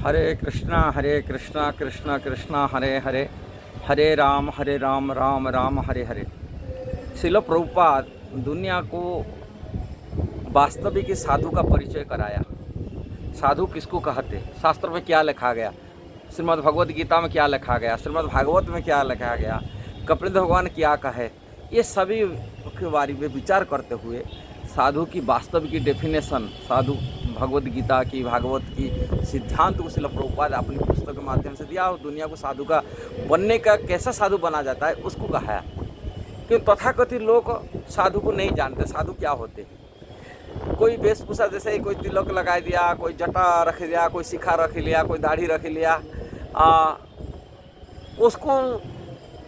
हरे कृष्णा कृष्णा कृष्णा हरे हरे, हरे राम राम राम हरे हरे। श्रील प्रभुपाद दुनिया को वास्तविक साधु का परिचय कराया। साधु किसको कहते, शास्त्र में क्या लिखा गया, श्रीमद् भगवद गीता में क्या लिखा गया, श्रीमद् भागवत में क्या लिखा गया, कपिल भगवान क्या कहे, ये सभी के बारे में विचार करते हुए साधु की वास्तविक डेफिनेशन, साधु भगवद गीता की, भागवत की सिद्धांत को श्रील प्रभुपाद अपनी पुस्तक के माध्यम से दिया और दुनिया को साधु का बनने का, कैसा साधु बना जाता है उसको कहा। क्योंकि तथाकथित लोग साधु को नहीं जानते, साधु क्या होते। कोई वेशभूषा जैसे ही कोई तिलक लगा दिया, कोई जटा रख दिया, कोई शिखा रख लिया, कोई दाढ़ी रख लिया, उसको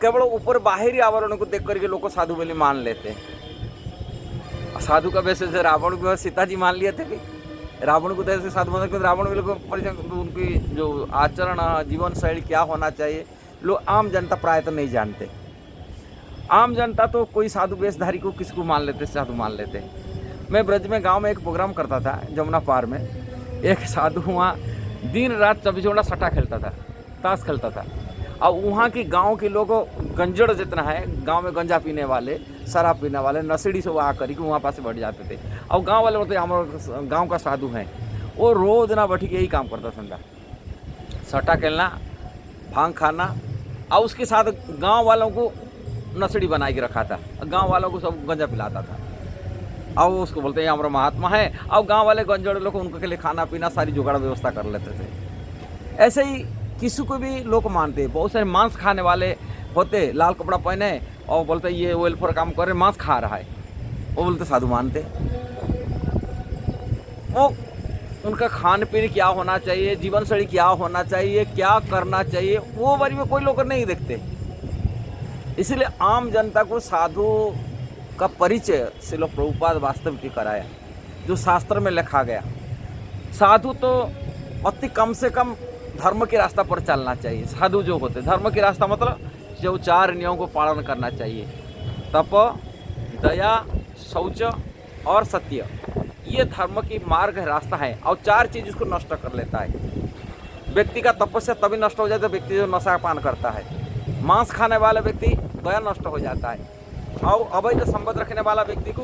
केवल ऊपर बाहरी आवरण को देख करके लोग को साधु बोले मान लेते हैं। साधु का वैसे से रावण को सीता जी मान लिए थे कि रावण को जैसे साधु मान, रावण को परिचय, उनकी जो आचरण जीवन शैली क्या होना चाहिए लोग आम जनता प्रायतः नहीं जानते। आम जनता तो कोई साधु वेशधारी को किसको मान लेते, साधु मान लेते। मैं ब्रज में गांव में एक प्रोग्राम करता था, जमुना पार में एक साधु वहाँ दिन रात 24 घंटा सट्टा खेलता था, ताश खेलता था। और वहाँ की गांव के लोग गंजड़ जितना है, गांव में गंजा पीने वाले, शराब पीने वाले, नशेड़ी से वो आकर के वहाँ पास से बढ़ जाते थे। और गांव वाले बोलते हमारे गांव का साधु है, वो रोज ना बैठ के यही काम करता था, सट्टा खेलना, भांग खाना, और उसके साथ गाँव वालों को नशेड़ी बना के रखा था, गाँव वालों को सब गंजा पिलाता था। और वो उसको बोलते हैं हमारा महात्मा है, और गांव वाले गंजड़ लोग उनके लिए खाना पीना सारी जुगाड़ व्यवस्था कर लेते थे। ऐसे ही किसी को भी लोग मानते, बहुत सारे मांस खाने वाले होते, लाल कपड़ा पहने और बोलते ये वेलफेयर काम कर रहे, मांस खा रहा है, वो बोलते साधु मानते। वो उनका खान पीन क्या होना चाहिए, जीवन शैली क्या होना चाहिए, क्या करना चाहिए, वो बारे में कोई लोग नहीं देखते। इसलिए आम जनता को साधु का परिचय श्रील प्रभुपाद वास्तविक कराया, जो शास्त्र में लिखा गया। साधु तो अति कम से कम धर्म के रास्ता पर चलना चाहिए। साधु जो होते, धर्म के रास्ता मतलब जो 4 नियमों को पालन करना चाहिए, तप, दया, शौच और सत्य, ये धर्म की मार्ग रास्ता है। और 4 चीज़ उसको नष्ट कर लेता है। व्यक्ति का तपस्या तभी नष्ट हो जाता है व्यक्ति जो नशा पान करता है, मांस खाने वाला व्यक्ति दया नष्ट हो जाता है, और अवैध संबंध रखने वाला व्यक्ति को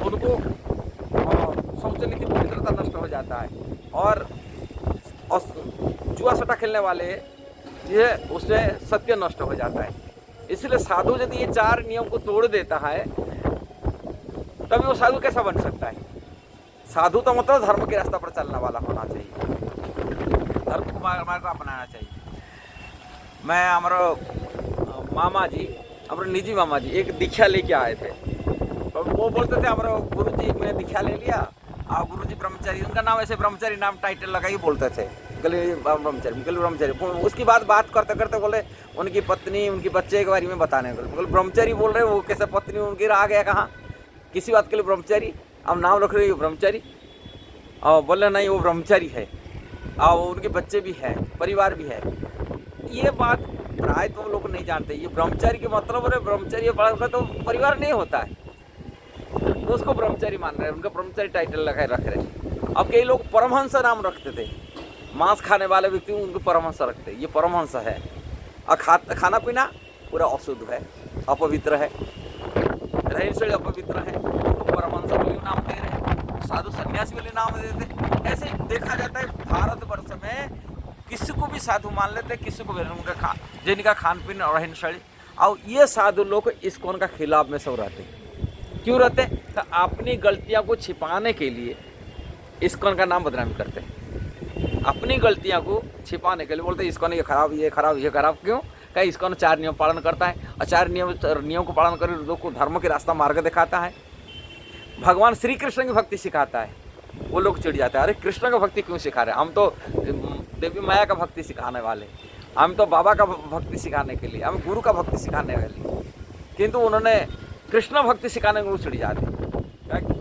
उनको शौचनी की पवित्रता नष्ट हो जाता है, और जुआ सट्टा खेलने वाले ये उससे सत्य नष्ट हो जाता है। इसलिए साधु यदि ये 4 नियम को तोड़ देता है तभी वो साधु कैसा बन सकता है। साधु तो मतलब धर्म के रास्ता पर चलने वाला होना चाहिए, धर्म को मार्ग अपनाना चाहिए। मैं हमारे मामा जी, हमारे निजी मामा जी एक दीक्षा लेके आए थे, और वो बोलते थे हमारे गुरु जी मैं दीक्षा ले लिया, और गुरु जी ब्रह्मचारी, उनका नाम ऐसे ब्रह्मचारी नाम टाइटल लगा ही बोलते थे, ब्रह्मचारी। उसकी बात करते करते बोले उनकी पत्नी उनकी बच्चे के बारे में बताने को, ब्रह्मचारी बोल रहे, वो कैसे पत्नी उनकी आ गया कहाँ, किसी बात के लिए ब्रह्मचारी, अब नाम रख रहे हो ब्रह्मचारी, और बोले नहीं वो ब्रह्मचारी है, और उनके बच्चे भी हैं, परिवार भी है। ये बात प्राय तो लोग नहीं जानते। ये ब्रह्मचारी के मतलब है, ब्रह्मचारी तो परिवार नहीं होता है, उसको ब्रह्मचारी मान रहे हैं, उनका ब्रह्मचारी टाइटल लगा रख रहे हैं। अब कई लोग परमहंस नाम रखते थे, मांस खाने वाले व्यक्ति उनको परमहंस रखते, ये परमहंस है। और खाना पीना पूरा अशुद्ध है, अपवित्र है, रहन सहन अपवित्र है, उनको परमहंस वाले नाम दे रहे हैं, साधु सन्यासी वाले नाम देते। ऐसे देखा जाता है भारतवर्ष में किसी को भी साधु मान लेते, किसी को भी उनका जिनका खान पीन और रहन शैली। और ये साधु लोग इस्कॉन का खिलाफ में सब रहते। क्यों रहते? तो अपनी गलतियां को छिपाने के लिए इस्कॉन का नाम बदनाम करते हैं। अपनी गलतियां को छिपाने के लिए बोलते हैं इस्कॉन ये खराब, ये खराब, ये खराब। क्यों? कहीं इस्कॉन 4 नियम पालन करता है, और 4 नियम को पालन कर लोगों को धर्म के रास्ता मार्ग दिखाता है, भगवान श्री कृष्ण की भक्ति सिखाता है। वो लोग चिढ़ जाते हैं, अरे कृष्ण का भक्ति क्यों सिखा रहे हैं, हम तो देवी माया का भक्ति सिखाने वाले, हम तो बाबा का भक्ति सिखाने के लिए, हम गुरु का भक्ति सिखाने वाले, किंतु उन्होंने कृष्ण भक्ति सिखाने को चिढ़ जाते हैं।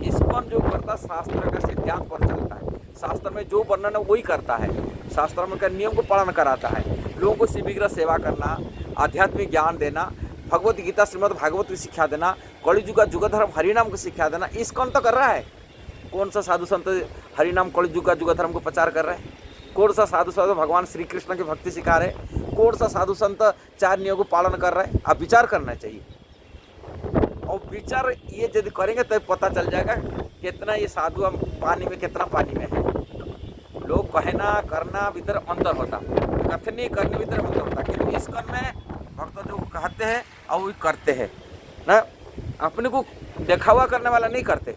इस्कॉन जो करता शास्त्र का सिद्धांत पर चलता है, शास्त्र में जो वर्णन है वही करता है, शास्त्र में का नियम को पालन कराता है, लोगों को शीघ्र सेवा करना, आध्यात्मिक ज्ञान देना, भगवत गीता श्रीमद् भागवत की शिक्षा देना, कलियुग का जुग धर्म हरिनाम को शिक्षा देना, इस्कॉन तो कर रहा है। कौन सा साधु संत हरिनाम कलियुग का जुग धर्म को प्रचार कर रहे हैं? कौन सा साधु संत भगवान श्री कृष्ण की भक्ति सिखा रहे, कौन सा साधु संत 4 नियमों को पालन कर रहे हैं, आप विचार करना चाहिए। और विचार ये यदि करेंगे तो पता चल जाएगा कितना ये साधु हम पानी में, कितना पानी में है। लोग कहना करना भीतर अंतर होता, कथनी करने भीतर अंतर होता, क्योंकि इस्कॉन में भक्त जो कहते हैं और वो करते हैं ना, अपने को दिखावा करने वाला नहीं करते।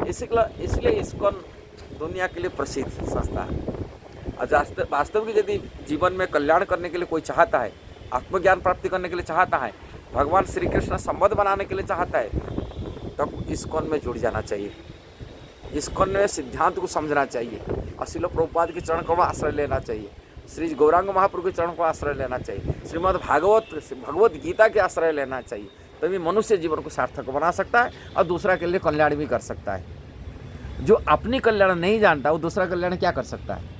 इसलिए इस्कॉन दुनिया के लिए प्रसिद्ध संस्था है। और वास्तव की यदि जीवन में कल्याण करने के लिए कोई चाहता है, आत्मज्ञान प्राप्ति करने के लिए चाहता है, भगवान श्री कृष्ण संबंध बनाने के लिए चाहता है, तब इस्कॉन में जुड़ जाना चाहिए। इस्कॉन में सिद्धांत को समझना चाहिए, और श्रील प्रभुपाद के चरण को आश्रय लेना चाहिए, श्री गौरांग महाप्रभु के चरण को आश्रय लेना चाहिए, श्रीमद् भगवत गीता के आश्रय लेना चाहिए। तभी मनुष्य जीवन को सार्थक बना सकता है और दूसरा के लिए कल्याण भी कर सकता है। जो अपनी कल्याण नहीं जानता वो दूसरा कल्याण क्या कर सकता है?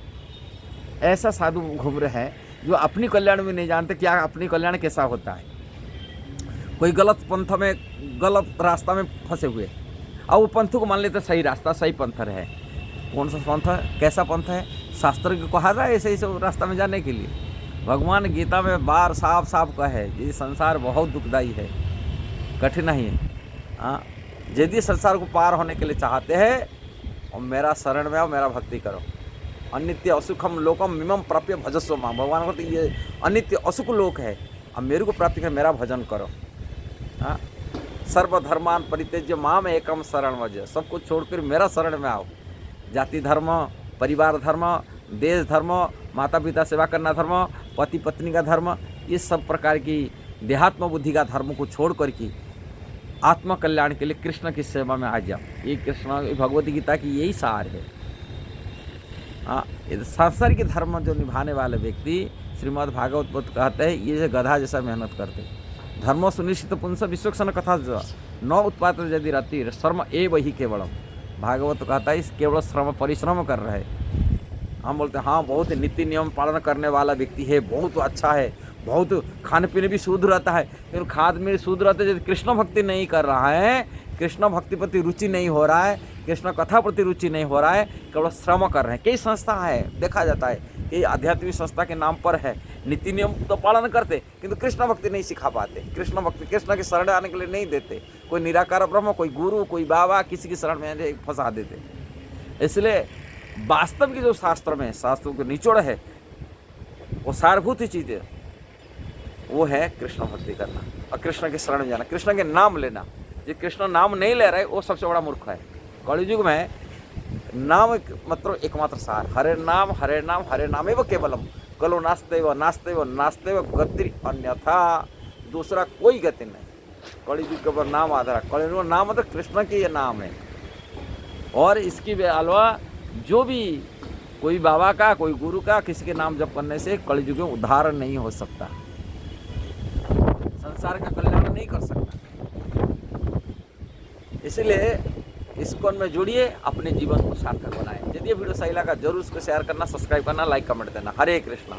ऐसा साधु घूम रहे हैं जो अपनी कल्याण भी नहीं जानते क्या अपनी कल्याण कैसा होता है। कोई गलत पंथ में, गलत रास्ता में फंसे हुए, और वो पंथ को मान लेते सही रास्ता, सही पंथ है। कौन सा पंथ है, कैसा पंथ है? शास्त्र को कहा रहा है ऐसे ही रास्ता में जाने के लिए। भगवान गीता में बार साफ साफ कहा है ये संसार बहुत दुखदाई है, कठिन है। हाँ, यदि संसार को पार होने के लिए चाहते हैं और मेरा शरण में आओ, मेरा भक्ति करो। अनित्य असुखम लोकम मिमम प्राप्य भजस्व मां। भगवान को तो ये अनित्य असुख लोक है, अब मेरे को प्राप्ति कर मेरा भजन करो। हाँ, सर्वधर्मान परित्यज्य माम एकम शरण व्रज। सब कुछ छोड़कर मेरा शरण में आओ। जाति धर्म, परिवार धर्म, देश धर्म, माता पिता सेवा करना धर्म, पति पत्नी का धर्म, ये सब प्रकार की देहात्म बुद्धि का धर्म को छोड़ कर के आत्म कल्याण के लिए कृष्ण की सेवा में आ जाओ। ये कृष्ण भगवद गीता की यही सार है। हाँ, सांसारिक धर्म जो निभाने वाले व्यक्ति श्रीमद् भागवत कहते हैं ये गधा जैसा मेहनत करते। धर्म सुनिश्चित पुंस विश्वक्षण कथा न उत्पाद यदि रति श्रम एव ही केवलम। भागवत कहता है केवल श्रम परिश्रम कर रहे हैं। हम बोलते हैं हाँ बहुत नीति नियम पालन करने वाला व्यक्ति है, बहुत अच्छा है, बहुत खाने पीने भी शुद्ध रहता है, लेकिन खाद में शुद्ध रहते यदि कृष्ण भक्ति नहीं कर रहा है, कृष्ण भक्ति प्रति रुचि नहीं हो रहा है, कृष्ण कथा प्रति रुचि नहीं हो रहा है, केवल श्रम कर रहे हैं। कई संस्था है, देखा जाता है कि आध्यात्मिक संस्था के नाम पर है, नीति नियम तो पालन करते किंतु कृष्ण भक्ति नहीं सिखा पाते। कृष्ण भक्ति कृष्ण के शरण आने के लिए नहीं देते। कोई निराकार ब्रह्म, कोई गुरु, कोई बाबा, किसी की शरण में फंसा देते। इसलिए वास्तव की जो शास्त्र में, शास्त्रों के निचोड़ है, वो सारभूत चीज़ है, वो है कृष्ण भक्ति करना और कृष्ण के शरण में जाना, कृष्ण के नाम लेना। जो कृष्ण नाम नहीं ले रहे वो सबसे बड़ा मूर्ख है। कलियुग में नाम मतलब एकमात्र सार, हरे नाम हरे नाम हरे नाम एवं केवलम, कलो नास्ते व नास्ते व नास्ते व गति अन्यथा, दूसरा कोई गति नहीं। कलियुग के ऊपर नाम आधार, कलियुग नाम मतलब कृष्ण के ये नाम है। और इसके अलावा जो भी कोई बाबा का, कोई गुरु का, किसी के नाम जप करने से कलियुग में उद्धार नहीं हो सकता, संसार का कल्याण नहीं कर सकता। इसलिए इस्कॉन में जुड़िए, अपने जीवन को सार्थक बनाएं। यदि ये वीडियो सही लगा जरूर उसको शेयर करना, सब्सक्राइब करना, लाइक कमेंट देना। हरे कृष्णा।